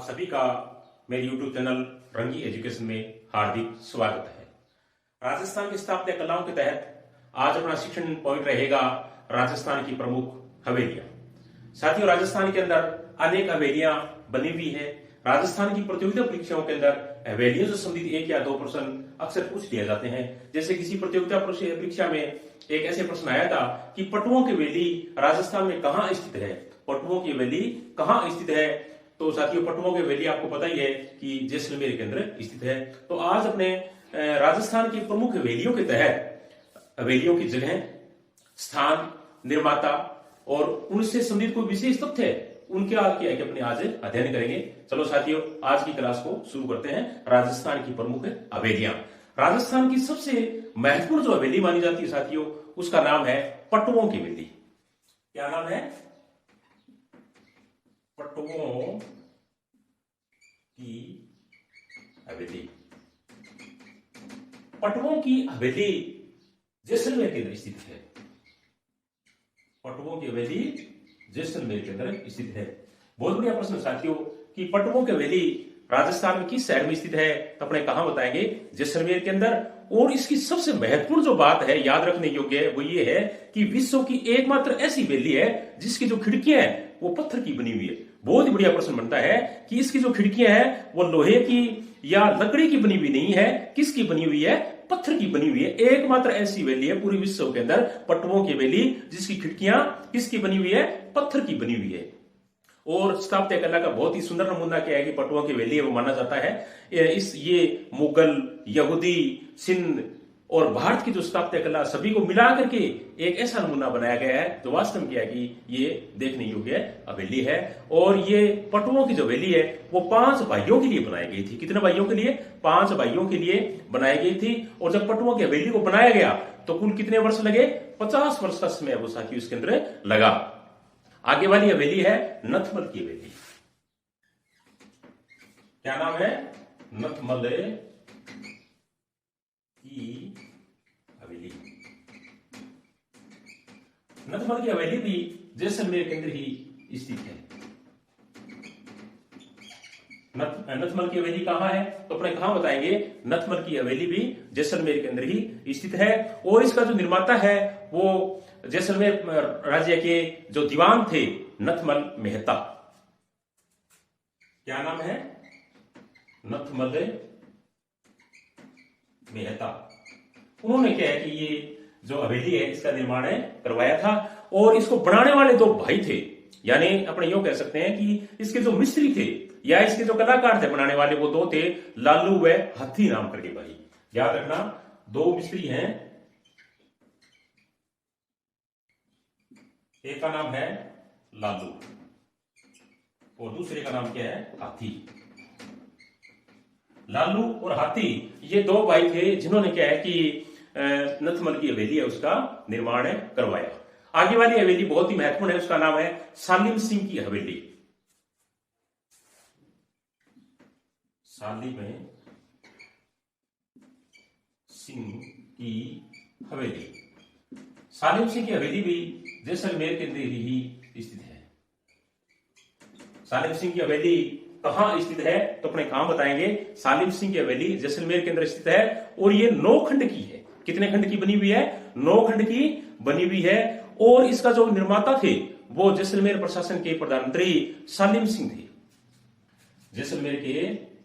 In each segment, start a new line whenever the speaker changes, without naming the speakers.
सभी का मेरे YouTube चैनल रंगी एजुकेशन में हार्दिक स्वागत है। राजस्थान की स्थापत्य कलाओं के तहत आज अपना शिक्षण पॉइंट रहेगा राजस्थान की प्रमुख हवेलियां। साथियों, राजस्थान के अंदर अनेक हवेलियां बनी हुई है। राजस्थान की प्रतियोगिता परीक्षाओं के अंदर हवेलियों से संबंधित 1 या 2 प्रश्न अक्सर पूछ लिया जाते हैं। जैसे किसी प्रतियोगिता परीक्षा में एक ऐसे प्रश्न आया था कि पटुओं की हवेली राजस्थान में कहां स्थित है। पटुओं की हवेली कहां स्थित है? तो साथियों, पटुओं की हवेली आपको पता ही है कि जैसलमेर के अंदर स्थित है। तो आज अपने राजस्थान की प्रमुख हवेलियों के तहत हवेलियों की जगह, स्थान, निर्माता और उनसे संबंधित कोई विशेष तथ्य है उनके आगे अपने आज अध्ययन करेंगे। चलो साथियों, आज की क्लास को शुरू करते हैं। राजस्थान की प्रमुख हवेलियां। राजस्थान की सबसे महत्वपूर्ण जो हवेली मानी जाती है साथियों, उसका नाम है पटुओं की हवेली। क्या नाम है? पटुओं की हवेली। पटुओं की हवेली जैसलमेर के अंदर स्थित है। पटुओं की हवेली जैसलमेर के अंदर स्थित है। बहुत बढ़िया प्रश्न साथियों कि पटुओं की हवेली राजस्थान में किस शहर में स्थित है? तो अपने कहां बताएंगे? जैसलमेर के अंदर। और इसकी सबसे महत्वपूर्ण जो बात है, याद रखने योग्य है, वो ये है कि विश्व की एकमात्र ऐसी हवेली है जिसकी जो खिड़कियां हैं वो पत्थर की बनी हुई है। बहुत ही बढ़िया प्रश्न बनता है कि इसकी जो खिड़कियां हैं वो लोहे की या लकड़ी की बनी हुई नहीं है। किसकी बनी हुई है? पत्थर की बनी हुई है। एकमात्र ऐसी हवेली है पूरी विश्व के अंदर, पटुओं की हवेली, जिसकी खिड़कियां किसकी बनी हुई है? पत्थर की बनी हुई है। और स्थापत्य कला का बहुत ही सुंदर नमूना क्या है कि पटुओं की हवेली है वो माना जाता है। ये मुगल, यहूदी, सिंध और भारत की जो स्थापत्य कला सभी को मिला करके एक ऐसा नमूना बनाया गया है जो वास्तव में क्या है कि ये देखने योग्य हवेली है। और ये पटुओं की जो हवेली है वो 5 भाइयों के लिए बनाई गई थी। कितने भाइयों के लिए? 5 भाइयों के लिए बनाई गई थी। और जब पटुओं की हवेली को बनाया गया तो कुल कितने वर्ष लगे? 50 वर्ष का समय वो साथियों इसके अंदर लगा। आगे वाली हवेली है नथमल की हवेली। क्या नाम है? नथमल की हवेली। नथमल की हवेली भी जैसलमेर के अंदर ही स्थित है। नथमल की हवेली कहां है? तो अपने कहां बताएंगे? नथमल की हवेली भी जैसलमेर के अंदर ही स्थित है। और इसका जो निर्माता है वो जैसलमेर राज्य के जो दीवान थे नथमल मेहता। क्या नाम है? नथमल मेहता। उन्होंने क्या है कि ये जो हवेली है इसका निर्माण करवाया था। और इसको बनाने वाले 2 भाई थे, यानी अपने यूं कह सकते हैं कि इसके जो मिस्त्री थे या इसके जो कलाकार थे बनाने वाले, वो 2 थे, लालू व हाथी नाम करके भाई। याद रखना, 2 मिस्त्री हैं। एक का नाम है लालू और दूसरे का नाम क्या है? हाथी। लालू और हाथी ये 2 भाई थे जिन्होंने क्या है कि नथमल की हवेली है उसका निर्माण करवाया। आगे वाली हवेली बहुत ही महत्वपूर्ण है, उसका नाम है सालिम सिंह की हवेली। सालिम सिंह की हवेली। सालिम सिंह की हवेली भी जैसलमेर के अंदर ही स्थित है। सालिम सिंह की हवेली कहां स्थित है? तो अपने कहां बताएंगे? सालिम सिंह की हवेली जैसलमेर के अंदर स्थित है। और ये 9 खंड की है। कितने खंड की बनी हुई है? 9 खंड की बनी हुई है। और इसका जो निर्माता थे वो जैसलमेर प्रशासन के प्रधानमंत्री सालिम सिंह थे। जैसलमेर के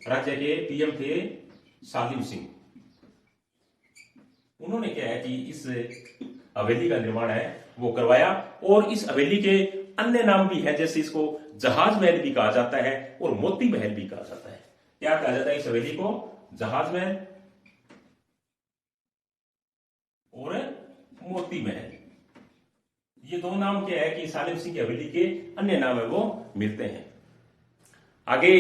राज्य के पीएम थे सालिम सिंह। उन्होंने क्या है कि इस हवेली का निर्माण है वो करवाया। और इस हवेली के अन्य नाम भी है, जैसे इसको जहाज महल भी कहा जाता है और मोती महल भी कहा जाता है। क्या कहा जाता है इस हवेली को? जहाज महल और मोती महल। ये 2 नाम क्या है कि सालिम सिंह की हवेली के अन्य नाम है वो मिलते हैं। आगे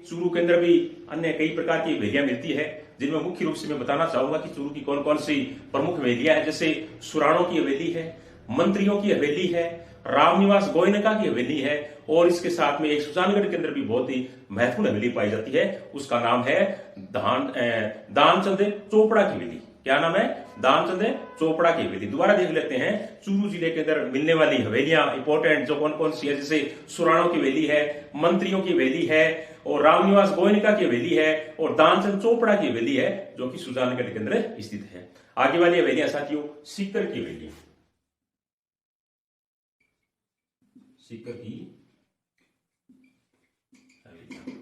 चूरू के अंदर भी अन्य कई प्रकार की हवेलियां मिलती है, जिनमें मुख्य रूप से मैं बताना चाहूंगा कि चूरू की कौन कौन सी प्रमुख हवेलियां हैं। जैसे सुराणों की हवेली है, मंत्रियों की हवेली है, रामनिवास गोयनका की हवेली है। और इसके साथ में एक सुजानगढ़ के अंदर भी बहुत ही महत्वपूर्ण हवेली पाई जाती है, उसका नाम है दानचंद चोपड़ा की हवेली। क्या नाम है? दामचंद चोपड़ा की हवेली। दोबारा देख लेते हैं, चूरू जिले के अंदर मिलने वाली हवेलियां इंपॉर्टेंट जो कौन कौन सी है, जैसे सुराणों की हवेली है, मंत्रियों की हवेली है, और रामनिवास गोयनका की हवेली है, और दामचंद चोपड़ा की हवेली है जो कि सुजानगढ़ के अंदर स्थित है। आगे वाली हवेलियां साथियों, सीकर की हवेली, सीकर की हवेलियां।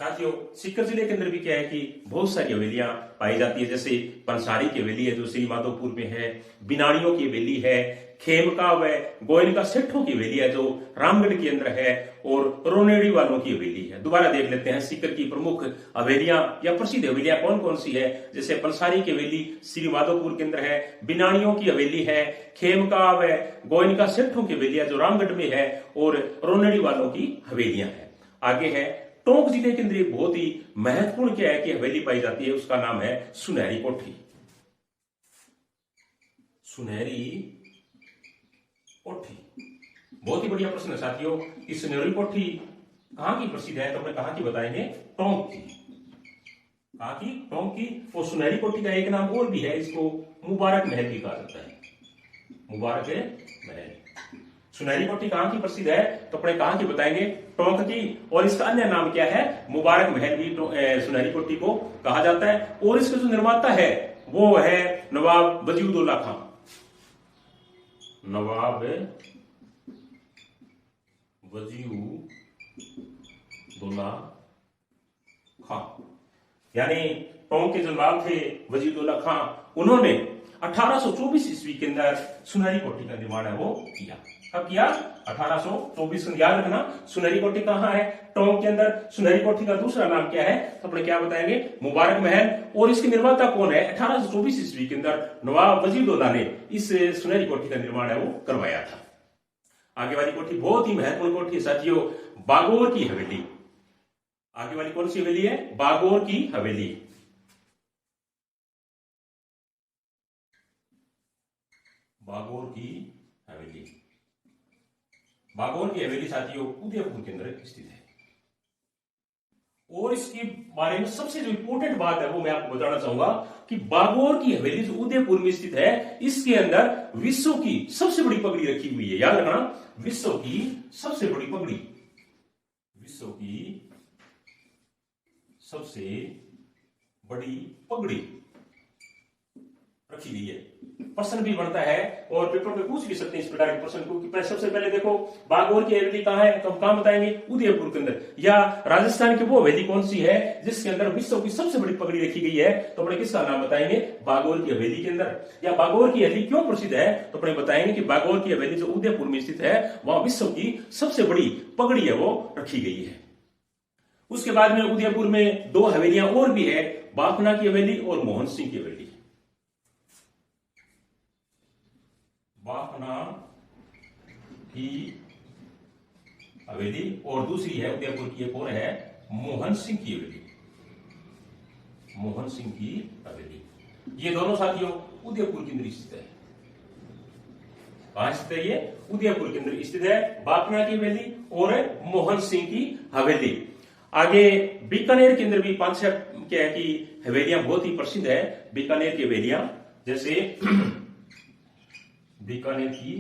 साथियों, सीकर जिले के अंदर भी क्या है कि बहुत सारी हवेलियां पाई जाती है, जैसे पंसारी की हवेली है जो श्री माधोपुर में है, बिनाड़ियों की हवेली है, खेमका व गोयनका सेठों की हवेली है जो रामगढ़ के अंदर है, और रोनेड़ी वालों की हवेली है। दोबारा देख लेते हैं, सीकर की प्रमुख हवेलियां या प्रसिद्ध हवेलियां कौन कौन सी है, जैसे पंसारी की हवेली श्री माधोपुर के अंदर है, बिनाड़ियों की हवेली है, खेमका व गोयनका सेठों की हवेली है जो रामगढ़ में है, और रोनेड़ी वालों की हवेलियां है। आगे है टोंक जिले के अंदर एक बहुत ही महत्वपूर्ण क्या है कि हवेली पाई जाती है, उसका नाम है सुनहरी कोठी। सुनहरी कोठी बहुत ही बढ़िया प्रश्न है साथियों। इस सुनहरी कोठी कहां की प्रसिद्ध है, तो अपने कहां की बताएंगे? टोंक की। कहां की? टोंक की। और सुनहरी कोठी का एक नाम और भी है, इसको मुबारक महल भी कहा जाता है, मुबारक महल। सुनहरी कोठी कहां की प्रसिद्ध है, तो अपने कहां की बताएंगे? टोंक की। और इसका अन्य नाम क्या है? मुबारक महल भी सुनहरी कोठी को कहा जाता है। और इसका जो निर्माता है वो है नवाब वजीउद्दौला खां। नवाब वजीउद्दौला खां, यानी टोंक के जो नवाब थे वजीउद्दौला खां, उन्होंने 1824 ईस्वी के अंदर सुनहरी कोठी का निर्माण है वो किया। कब किया? 1824। याद रखना, सुनहरी कोठी कहां है? टोंक के अंदर। सुनहरी कोठी का दूसरा नाम क्या है, तो अपने क्या बताएंगे? मुबारक महल। और इसके निर्माता कौन है? 1824 ईस्वी के अंदर नवाब वजीउद्दौला ने इस सुनहरी कोठी का निर्माण है वो करवाया था। आगे वाली कोठी बहुत ही महत्वपूर्ण कोठी है साथियों, बागोर की हवेली। आगे वाली कौन सी हवेली है? बागोर की हवेली। बागोर की हवेली। बागोर की हवेली साथियों उदयपुर के अंदर स्थित है। और इसके बारे में सबसे जो इंपॉर्टेंट बात है वो मैं आपको बताना चाहूंगा कि बागोर की हवेली जो उदयपुर में स्थित है, इसके अंदर विश्व की सबसे बड़ी पगड़ी रखी हुई है। याद रखना, विश्व की सबसे बड़ी पगड़ी, विश्व की सबसे बड़ी पगड़ी रखी गई है। प्रश्न भी बनता है और पेपर में पूछ भी सकते हैं इस प्रकार के प्रश्न को कि सबसे पहले देखो बागोर की हवेली कहां है, तो हम कहां बताएंगे? उदयपुर के अंदर। या राजस्थान की वो हवेली कौन सी है जिसके अंदर विश्व की सबसे बड़ी पगड़ी रखी गई है, तो अपने किसका नाम बताएंगे? बागोर की हवेली के अंदर। या बागोर की हवेली क्यों प्रसिद्ध है, तो अपने बताएंगे कि बागोर की हवेली जो उदयपुर में स्थित है वहां विश्व की सबसे बड़ी पगड़ी है वो रखी गई है। उसके बाद में उदयपुर में दो हवेलियां और भी है, बाफना की हवेली और मोहन सिंह की हवेली। बाफना की हवेली और दूसरी है उदयपुर की एक और है मोहन सिंह की हवेली। मोहन सिंह की हवेली, ये दोनों साथियों उदयपुर के अंदर स्थित है। कहां स्थित है? ये उदयपुर के अंदर स्थित है, बाफना की हवेली और मोहन सिंह की हवेली। आगे बीकानेर के अंदर भी 5-6 क्या है कि हवेलियां बहुत ही प्रसिद्ध है। बीकानेर की हवेलियां, जैसे बीकानेर की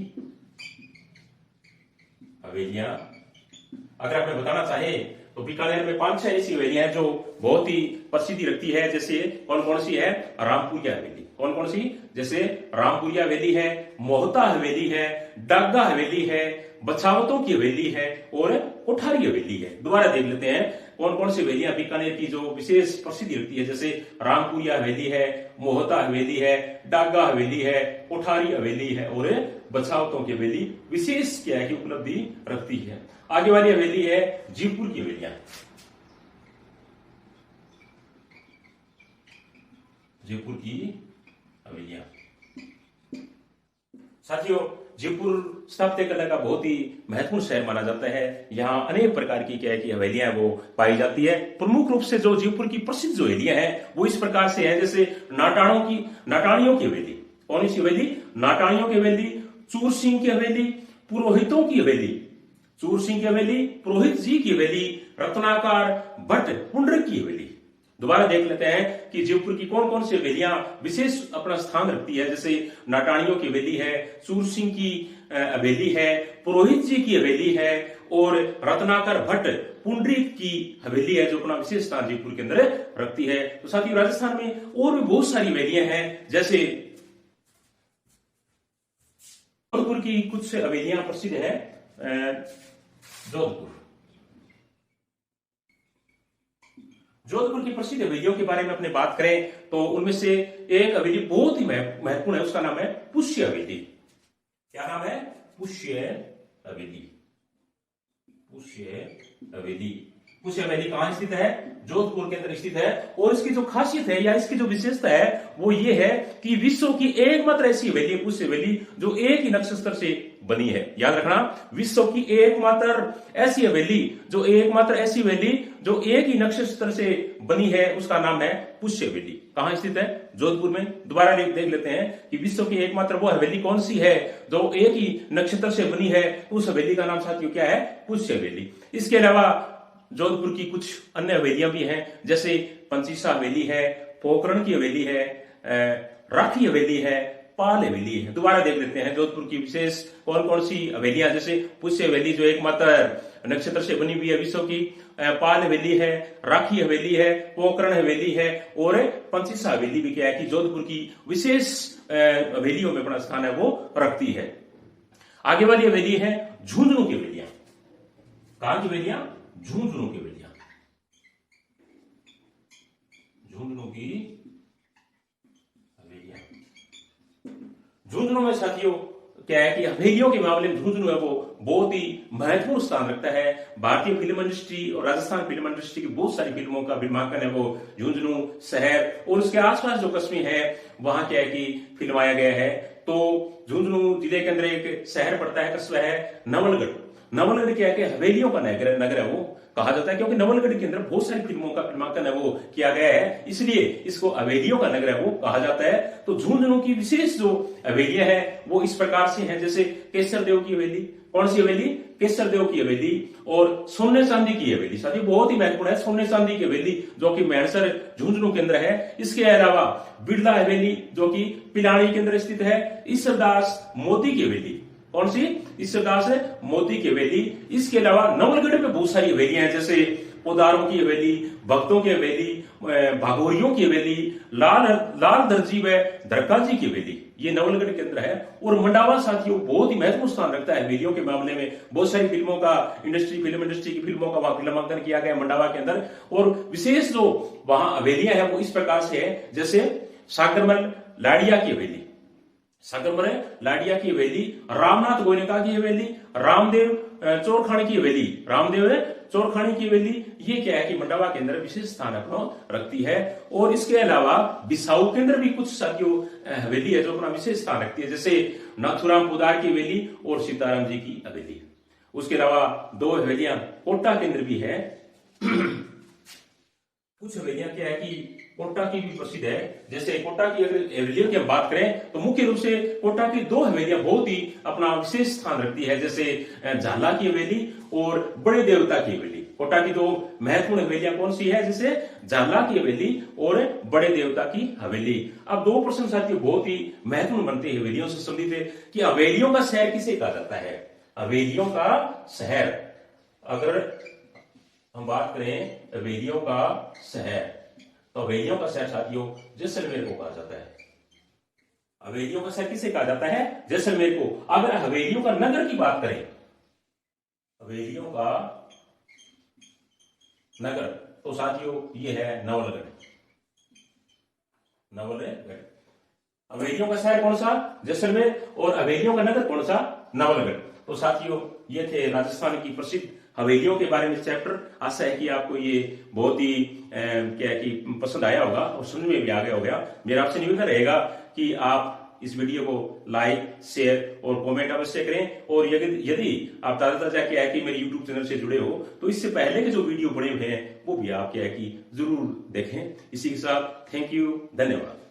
हवेलियां अगर आपने बताना चाहे तो बीकानेर में 5-6 ऐसी हवेलियां हैं जो बहुत ही प्रसिद्धि रखती है। जैसे कौन कौन सी है? रामपुरिया हवेली। कौन कौन सी? जैसे रामपुरिया हवेली है, मोहता हवेली है, डागा हवेली है, बछावतों की हवेली है और कोठारी हवेली है। दोबारा देख लेते हैं कौन कौन सी हवेलियां बीकानेर की जो विशेष प्रसिद्धि रखती है। जैसे रामपुरिया हवेली है, मोहता हवेली है, डागा हवेली है, कोठारी हवेली है और बछावतों की हवेली विशेष क्या है कि उपलब्धि रखती है। आगे वाली हवेली है जयपुर की हवेलियां। जयपुर की हवेलियां साथियों, जयपुर स्थापत्य कला का बहुत ही महत्वपूर्ण शहर माना जाता है। यहाँ अनेक प्रकार की क्या है कि हवेलियां वो पाई जाती है। प्रमुख रूप से जो जयपुर की प्रसिद्ध जो हवेलियां हैं वो इस प्रकार से है, जैसे नाटाणियों की हवेली। कौन सी हवेली? नाटाणियों की हवेली, चूर सिंह की हवेली, पुरोहितों की हवेली, चूर सिंह की हवेली, पुरोहित जी की हवेली, रत्नाकार भट्ट पुंडरक की हवेली। दोबारा देख लेते हैं कि जयपुर की कौन कौन सी हवेलियां विशेष अपना स्थान रखती है। जैसे नाटाणियों की हवेली है, सूर सिंह की हवेली है, पुरोहित जी की हवेली है और रत्नाकर भट्ट पुंडरीक की हवेली है जो अपना विशेष स्थान जयपुर के अंदर रखती है। तो साथियों राजस्थान में और भी बहुत सारी हवेलियां हैं, जैसे जोधपुर की कुछ हवेलियां प्रसिद्ध है। जोधपुर की प्रसिद्ध हवेलियों के बारे में अपने बात करें तो उनमें से एक हवेली बहुत ही महत्वपूर्ण है, उसका नाम है पुष्य हवेली। क्या नाम है? पुष्य हवेली। पुष्य हवेली। पुष्य हवेली कहां स्थित है? जोधपुर के अंदर स्थित है। और इसकी जो खासियत है या इसकी जो विशेषता है वो ये है कि विश्व की एकमात्र ऐसी हवेली है पुष्य हवेली जो एक ही नक्षत्र से बनी है। याद रखना, विश्व की एकमात्र ऐसी हवेली जो एक ही नक्षत्र से बनी है, उसका नाम है पुष्य हवेली। कहां स्थित है? जोधपुर में। दोबारा देख लेते हैं कि विश्व की एकमात्र वो हवेली कौन सी है जो एक ही नक्षत्र से बनी है। उस हवेली का नाम साथियों क्या है? पुष्य हवेली। इसके अलावा जोधपुर की कुछ अन्य हवेलियां भी हैं, जैसे पंचीसा हवेली है, पोखरण की हवेली है, राखी हवेली है, पाल हवेली है। दोबारा देख लेते हैं जोधपुर की विशेष कौन कौन सी हवेलियां, जैसे पुष्य हवेली जो एकमात्र नक्षत्र से बनी हुई है विश्व की, पाल हवेली है, राखी हवेली है, पोखरण हवेली है और पंचीसा हवेली भी क्या है कि जोधपुर की विशेष हवेलियों में अपना स्थान है वो रखती है। आगे वाली हवेली है झुंझुनू की हवेलियां। कहां की हवेलियां? झुंझुनू की हवेलियां। झुंझुनू की हवेलियां। झुंझुनू में साथियों क्या है कि हवेलियों के मामले में झुंझुनू है वो बहुत ही महत्वपूर्ण स्थान रखता है। भारतीय फिल्म इंडस्ट्री और राजस्थान फिल्म इंडस्ट्री की बहुत सारी फिल्मों का फिल्मांकन है वो झुंझुनू शहर और उसके आसपास जो कस्बे हैं वहां क्या है कि फिल्माया गया है। तो झुंझुनू जिले के अंदर एक शहर पड़ता है, कस्बा है नवलगढ़। नवलगढ़ क्या है कि हवेलियों का नगर है वो कहा जाता है, क्योंकि नवलगढ़ के अंदर बहुत सारी फिल्मों का फिल्मांकन है वो किया गया है, इसलिए इसको हवेलियों का नगर है वो कहा जाता है। तो झुंझुनू की विशेष जो हवेलियां है वो इस प्रकार से हैं, जैसे केसर देव की हवेली। कौन सी हवेली? केसर देव की हवेली। और सोने चांदी की हवेली साथियों बहुत ही महत्वपूर्ण है, सोने चांदी की हवेली जो कि मैणसर झुंझुनू के अंदर है। इसके अलावा बिरला हवेली जो कि पिलानी के अंदर स्थित है। ईश्वरदास मोती की हवेली। कौन सी? ईश्वरदास मोती की हवेली। इसके अलावा नवलगढ़ में बहुत सारी हवेलियां हैं, जैसे पोदारों की हवेली, भक्तों की हवेली, भागोरियों की हवेली, लाल दर्जी व धरका जी की हवेली, ये नवलगढ़ के अंदर है। और मंडावा साथियों बहुत ही महत्वपूर्ण स्थान रखता है हवेलियों के मामले में। बहुत सारी फिल्मों का फिल्म इंडस्ट्री की फिल्मों का वहां फिल्मांकन किया गया मंडावा के अंदर। और विशेष जो वहां हवेलियां हैं वो इस प्रकार से है, जैसे सागरमल लाड़िया की हवेली, सागरमल लाड़िया की हवेली, रामनाथ गोयनका की हवेली, रामदेव चोरखानी की हवेली, रामदेव चोरखानी की हवेली, ये क्या है कि मंडावा के अंदर विशेष स्थान अपना रखती है। और इसके अलावा बिसाऊ के अंदर भी कुछ साथियों हवेली है जो अपना विशेष स्थान रखती है, जैसे नाथुराम पुदार की हवेली और सीताराम जी की हवेली। उसके अलावा दो हवेलियां कोटा के अंदर भी है। कुछ हवेलियां क्या है कि कोटा की भी प्रसिद्ध है, जैसे कोटा की अगर हवेलियों की हम बात करें तो मुख्य रूप से कोटा की दो हवेलियां बहुत ही अपना विशेष स्थान रखती है, जैसे झाला की हवेली और बड़े देवता की हवेली। कोटा की दो महत्वपूर्ण हवेलियां कौन सी है? जैसे झाला की हवेली और बड़े देवता की हवेली। अब दो प्रश्न साथियों बहुत ही महत्वपूर्ण बनते हैं हवेलियों से संबंधित कि हवेलियों का शहर किसे कहा जाता है? हवेलियों का शहर, अगर हम बात करें हवेलियों का शहर तो हवेलियों का शहर साथियों जैसलमेर को कहा जाता है। हवेलियों का शहर किसे कहा जाता है? जैसलमेर को। अगर हवेलियों का नगर की बात करें, हवेलियों का नगर तो साथियों ये है नवलगढ़। नवलगढ़ हवेलियों का शहर कौन सा? जैसलमेर। और हवेलियों का नगर कौन सा? नवलगढ़। तो साथियों ये थे राजस्थान की प्रसिद्ध हवेलियों के बारे में चैप्टर। आशा है कि आपको ये बहुत ही क्या है कि पसंद आया होगा और समझ में भी आ गया होगा। मेरा आपसे निवेदन रहेगा कि आप इस वीडियो को लाइक, शेयर और कमेंट अवश्य करें। और यदि आप ताजा क्या है कि मेरे यूट्यूब चैनल से जुड़े हो तो इससे पहले के जो वीडियो बने हुए हैं वो भी आप क्या है कि जरूर देखें। इसी के साथ थैंक यू, धन्यवाद।